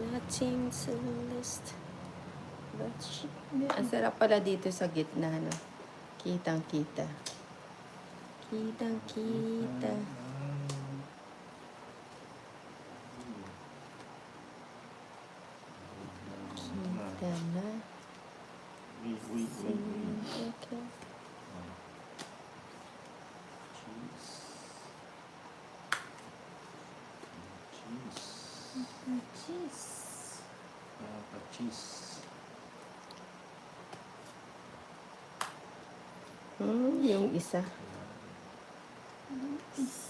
nothing to list. But ang sarap pala dito sa gitna, no? Kitang-kita. Kitang-kita. Kita na. Okay. Yung isa.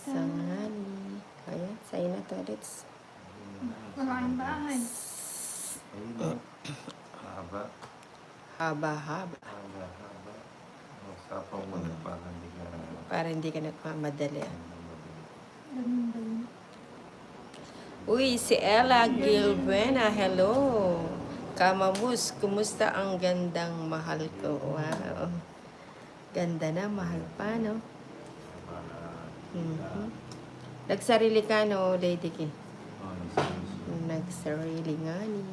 Sangani. Ayan, sa'yo na to, Ritz. Malaking bahay. Haba. Haba-haba. Haba. Usapan mo na Para hindi ka nagmamadali. Galing. Uy, si Ella Gilbuena. Hello. Kamamus, kumusta ang gandang mahal ko? Wow. Ganda na, mahal pa, no? Nagsarili ka, no, Lady K? Nagsarili nga ni.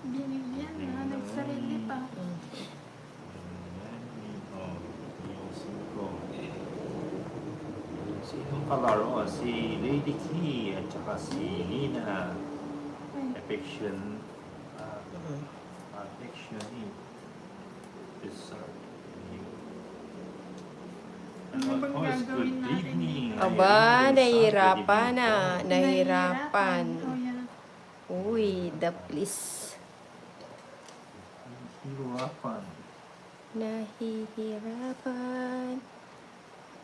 Binigyan na, nagsarili pa. Sinong kalaro? Si Lady K at saka si Nina. Affection. Affection. Ano bang gagawin good natin? evening. Aba, nahihirapan na. Nahihirapan. Oh, yeah. Uy, the please. Nahihirapan.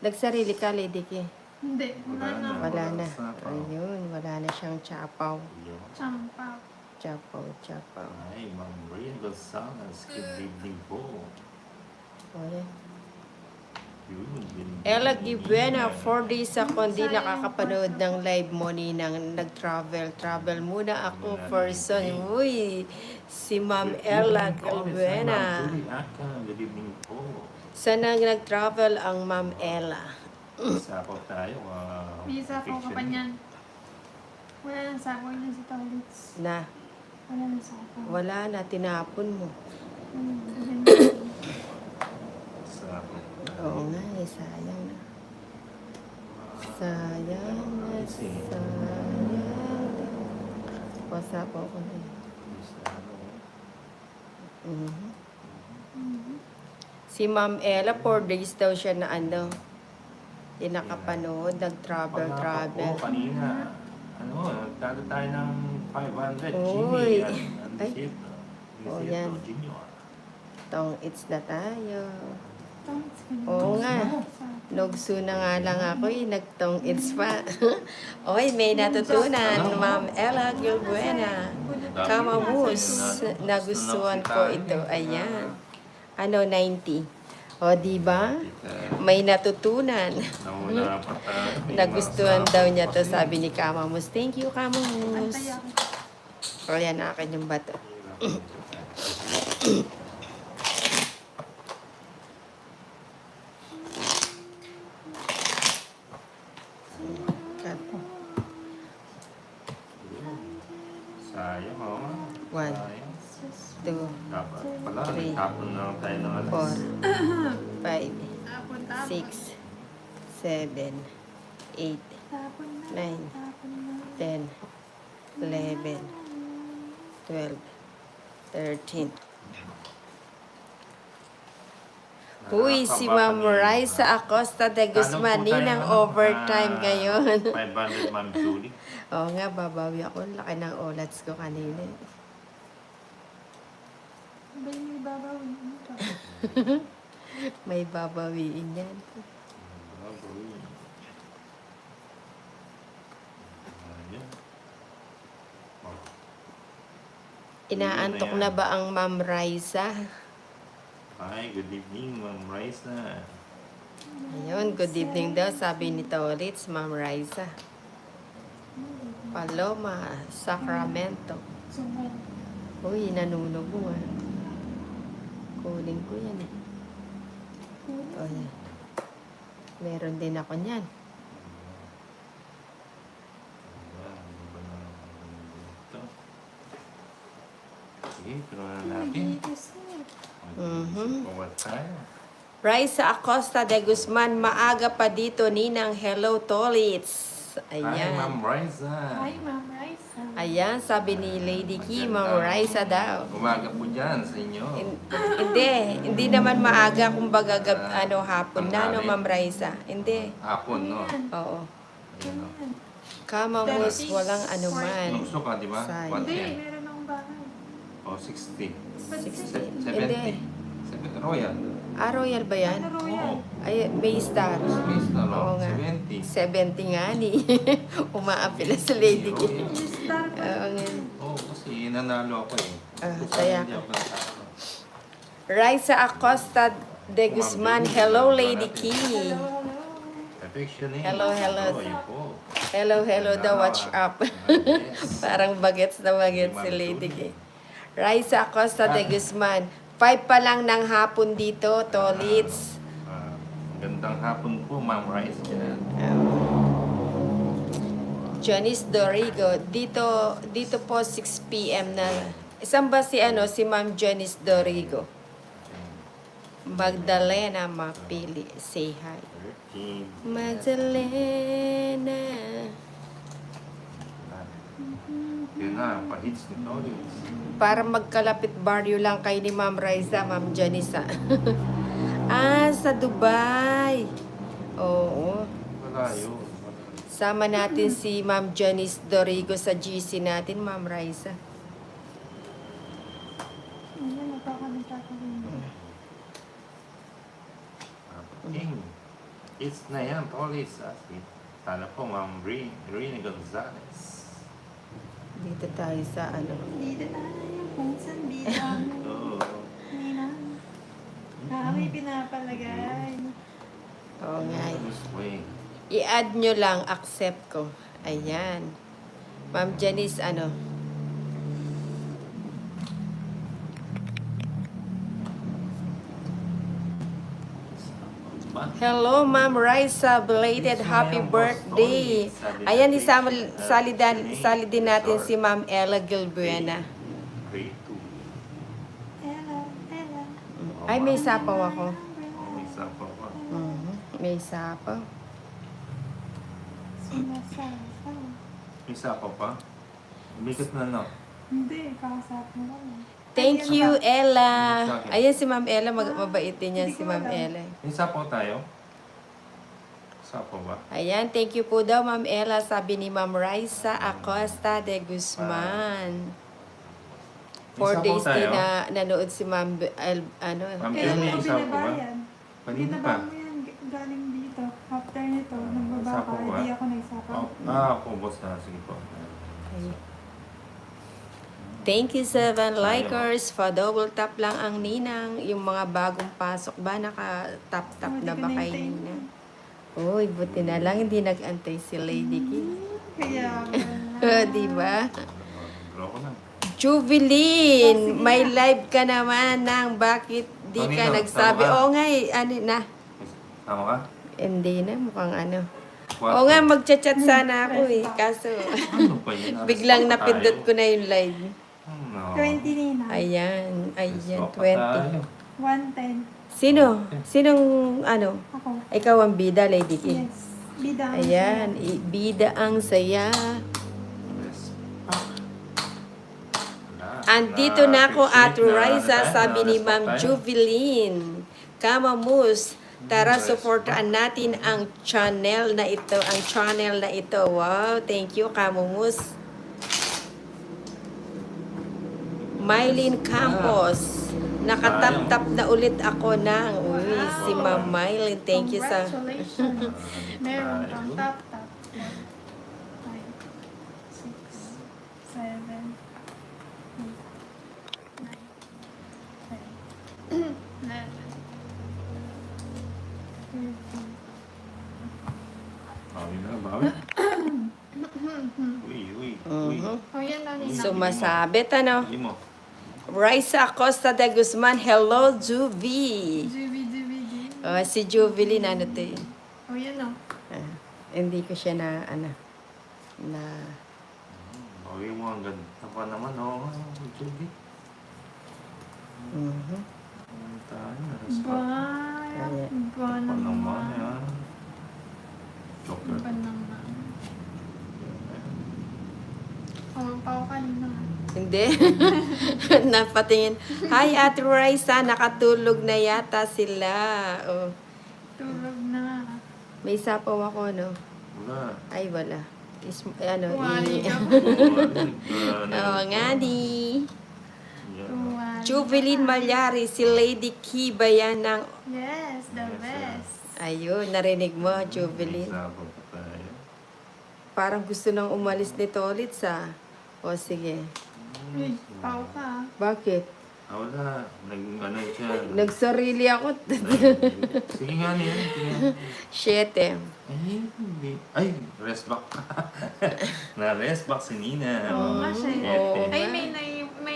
Nagsarili ka, Lady K? Hindi, wala na. Wala na. Ayun, wala na siyang chapaw. Champaw. Chapaw. Ay, Ma'am Maria Gonzalez, good evening po. O yan. Yun. Ella Gibena, 4 days ako hindi nakakapanood ng live mo ninang nag-travel muna ako person. Uy, si Ma'am Ella Gibena. Good evening po. Saan nag-travel ang Ma'am Ella? Sapaw tayo. May sapaw ka pa niyan. Wala nang sapaw niya si Taulits. Na, Wala nang sapaw. wala na, tinapon mo. Sapaw. Oo nga eh, sayang na. Sayang na. Pasapaw ko na yun. Si Ma'am Ella, 4 days daw siya na ano, di nakapanood, nag-travel. Kanina, nagtalo tayo ng 500 Uy. Ay. Oh, yan. Tong it's na tayo. Taulits ka na. Oo nga. Nugso na nga lang ako eh, nagtong it's pa. Oy, may natutunan, Ma'am Ella Gilbuena. Kamamus, nagustuhan ko ito. Ayan. Ano, 90. O, diba? May natutunan. Nagustuhan daw niya to, sabi ni Kamamus. Thank you, Kamamus. Antay ako. O, yan, akin yung bato. Sayang, oo. 1, 2, Dapat pala, 3, nagtapon na lang tayo ng 4, 5, Tapon. 6, 7, 8, Tapon na. 9, Tapon na. 10, 11, 12, 13. Uy, si Ma'am Raisa Acosta de Guzman, ninang overtime ngayon. 500, Ma'am Julie. Oo nga, babawi ako. Laki ng olats ko kanina. Ba yung ibabawiin ka? May babawiin yan. Inaantok na ba ang Ma'am Raisa? Hi, good evening, Ma'am Raisa. Ayun, good evening daw, sabi ni Tolitz, Ma'am Raisa. Paloma, Sacramento. Sunod. Uy, nanunog mo ah. Kunin ko yan eh. O yan. Meron din ako niyan. pero na natin. Mhm. Pawat tayo. Raisa Acosta de Guzman, maaga pa dito, Ninang. Hello, Tolits. Hi, Ayan. Ma'am Riza. Hi, Ma'am Raisa. Ayan, sabi ni Lady Ki, Ma'am Raisa daw. Umaga po dyan sa inyo. Hindi naman maaga, kumbaga hapon na, no, Ma'am Raisa. Hindi. Hapon, no? Oo. Ayun, no? Kamamos, walang anuman. Gusto ka, di ba? Sayang. What Hindi, yan? meron akong bahay. Oh, 60. 60. 70. Hindi. 70. Royal. Ah, Royal ba yan? Ano Oo. Royal? Ay, may star. Space na, Oo no? nga. 70. 70 nga ni. Umaapila sa Lady Ki. Royal. Star pa. Oo nga. Oo, kasi nanalo ako eh. Ah, Kung saya hindi ka. ako nanalo. Raisa Acosta de Guzman, hello Lady Ki. Hello. Affection eh. Hello, hello. Oh, yun po. Hello daw, watch up. Yes. Parang bagets na bagets si Lady Ki. Raisa Acosta de Guzman, 5 pa lang ng hapon dito, Tolits. Magandang hapon po, Ma'am Rice. Yan. Janice Dorigo, dito po 6 p.m. na. Isang ba si Ma'am Janice Dorigo? Magdalena Mapili, say hi. 13. Magdalena. Yun na, pa-hits ni Torres. Para magkalapit baryo lang kay ni Ma'am Raisa, Ma'am Janice. Ah, sa Dubai. Oo. Wala yun. Sama natin si Ma'am Janice Dorigo sa GC natin, Ma'am Raisa. Ayan, nagkakalita ko rin. King. It's na yan, Torres. Sana po, Ma'am Rina Gonzalez. Dito tayo sa Dito tayo. Kung saan dito. Oo. Nina. Kami pinapalagay. Oo nga. This way. I-add nyo lang, accept ko. Ayan. Ma'am Janice, Ba? Hello, Ma'am Raisa. Belated happy birthday. Ayan, sali din natin si Ma'am Ella Gilbuena. Grade 2. Ella. Ay, may sapaw ako. Oh, may sapaw ka. May sapaw. Sumasapa. May sapaw pa? Umikat na, no? Hindi, kakasap mo lang. Thank you, Ella. Ayan si Ma'am Ella. Mabait din yan si Ma'am Ella. May sapaw tayo? Sapaw ba? Ayan, thank you po daw, Ma'am Ella. Sabi ni Ma'am Raisa Acosta de Guzman. 4 days din na nanood si Ma'am Ma'am Kaya May mo sapaw ba? binabayan. Kanina Binaba pa. mo yan galing dito. After nito, nagbaba ka, Sapaw ba? hindi ako nagsapaw. Ako, boss na. Sige po. Thank you, 7 likers. For double tap lang ang ninang. Yung mga bagong pasok ba, naka-tap-tap na ba kay ninang? Uy, buti na lang hindi nag-antay si Lady Ki. Kaya, Di ba? Draw ko na. Jubilin, may live ka naman nang bakit di ka Kanino? nagsabi? Tama ka? Oo nga na. Tama ka? Hindi na, mukhang What? Oo nga, magchat-chat sana ako eh. Kaso, Ano pa yun? biglang Alas napindot tayo. ko na yung live. No. 20 nina. Ayan, Stop pa 20. tayo. 110. Sinong Ako. Ikaw ang bida, Lady Ki. Yes. Bida ang Ayan, bida ang saya. Yes. Wala. Andito na ako, Ate Na-appreciate na Raisa, tayo, sabi ni na-respect Ma'am tayo. Jubilin. Kamamus, tara supportaan natin ang channel na ito. Wow, thank you, Kamamus. Mylene Campos, nakatap-tap na ulit ako ng si Ma'am Mylene. Thank you sa... Congratulations. Meron kang tap-tap. 5, 6, 7, 8, 9, 10, 11, 13. Bawi na, bawi. Uy. Oh, yan lang nina. Sumasabit, Hindi mo. Raisa Acosta de Guzman, hello, Juvi. Jubi. Si Jubilin, Oh, yan o. hindi ko siya na. Bawi mo, ang ganda pa naman, oh. Jubi. Mhm. Tayo. Ba? Ayan. Ba Ano naman naman? yan? Joker. Ba naman? Kumapaw ka na. Hindi. Napatingin. Hi, Ate Raisa. Nakatulog na yata sila. Oh, Tulog na. may sapaw ako, no? Wala. Ay, wala. Tuwali ka ba? Oo nga, di. Tuwali Jubilin ka. Malyari, si Lady Key ba yan ng... Yes, the best. Ayun, narinig mo, Jubilin. Parang gusto nang umalis nito ulit sa... O, sige. Uy, pao ka. Bakit? Wala. Ano siya. Nagsarili ako. Sige nga niya. Sige. 7. Ay, hindi. Ay, rest back. Na-rest back si Nina. Oo nga siya. Oo. Ay, may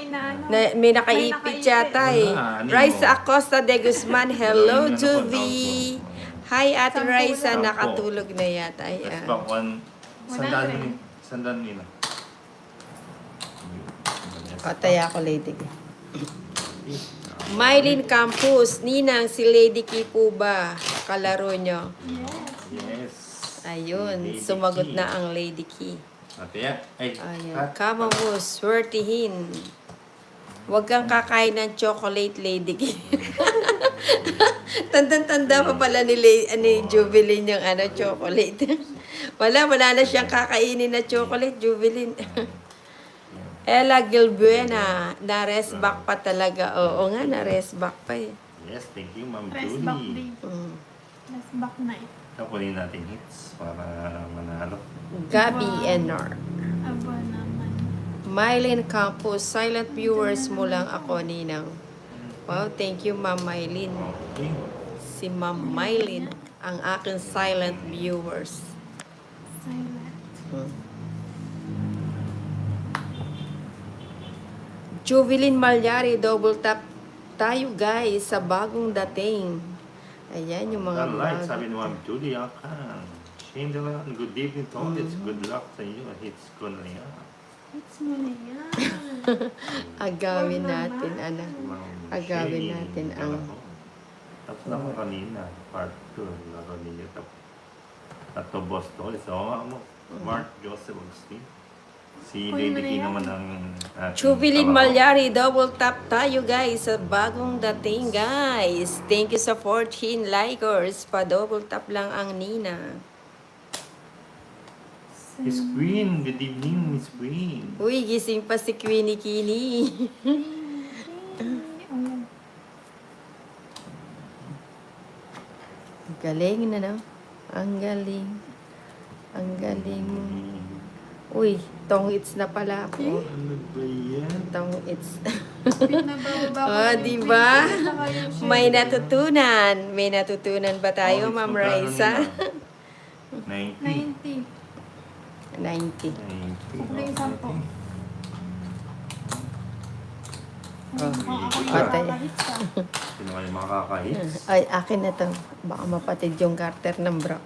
na ano. May nakaipit yata eh. Wala, ano Raisa mo? Acosta de Guzman, hello, Ano po, Juvi. Hi, Ate Sampu Raisa, lang. nakatulog na yata. Rest Ayan. back 1. Wala Sandan nila. Patay ako, Lady Key. Mylene Campus, Ninang, si Lady Key po ba? Kalaro nyo. Yes. Yes. Ayun, Lady sumagot Key. na ang Lady Key. Ate ya. Ay. Ayun, cut. kama mo, swertihin. Huwag kang kakain ng chocolate, Lady Key. Tanda pa pala ni Jubilin yung chocolate. wala na siyang kakainin na chocolate, Jubilin. Ella Gilbuena, na-rest back pa talaga. Oo nga, na-rest back pa eh. Yes, thank you, Ma'am Rest Julie. back day. Mm. Rest back night. Kunin natin hits para manalo. Gabi Enor. Aba naman. Mylene Campos, silent viewers mo lang ako, Ninang. Wow, thank you, Ma'am Mylene. Okay. Si Ma'am Mylene, ang aking silent viewers. Silent. Jubilin Malyari, double tap tayo guys sa bagong dating. Ayan yung mga Alright, bago. sabi ni Ma'am Julie Akan. Shane Dela, good evening to all. It's good luck sa iyo. Hits ko na yan. It's mo na yan. Agawin natin, anak. Ma'am Agawin Shane natin Dela ang... ko. Tapos na ko kanina. Part 2. Laro niya. At to boss to. So, Mark Joseph Agustin. Si Kunin mo Lady na Key yan. naman ang ating Jubilin trabaho. Malyari, double tap tayo guys sa bagong dating guys. Thank you sa 14 likers. Pa-double tap lang ang Nina. Miss Queen, good evening, Miss Queen. Uy, gising pa si Queenie Kini. Galing na no? Ang galing. Ang galing mo. Uy, tong it's na pala ako. Ano ba yan? Tong it's. Pinababa ko Oh, yung di ba? pink at saka yung shade. May natutunan. May natutunan ba tayo, Oh, Ma'am magkano Raisa? nila? 90. 90. 90. 90. Kukunin yung 10. Oh, Ako patay. nakakahits ka. Sino kayo makakahits? Ay, akin na to. Baka mapatid yung garter ng bro.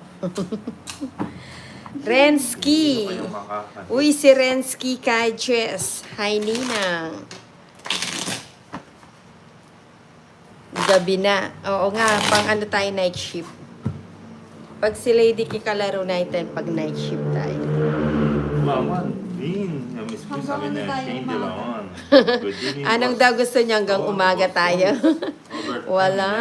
Rensky. Sino kayo makakahits? Uy, si Rensky Kajes. Hi, Ninang. Gabi na. Oo nga, pang ano tayo, night shift. Pag si Lady kikalaro natin, pag night shift tayo. Maman, Dean. Miss Queen, sabi Hanggang na ano tayo, Shane umaga? Delawan. Good evening. Anong boss. daw gusto niya hanggang Oh, umaga boss, tayo? boss. Overtime. Wala.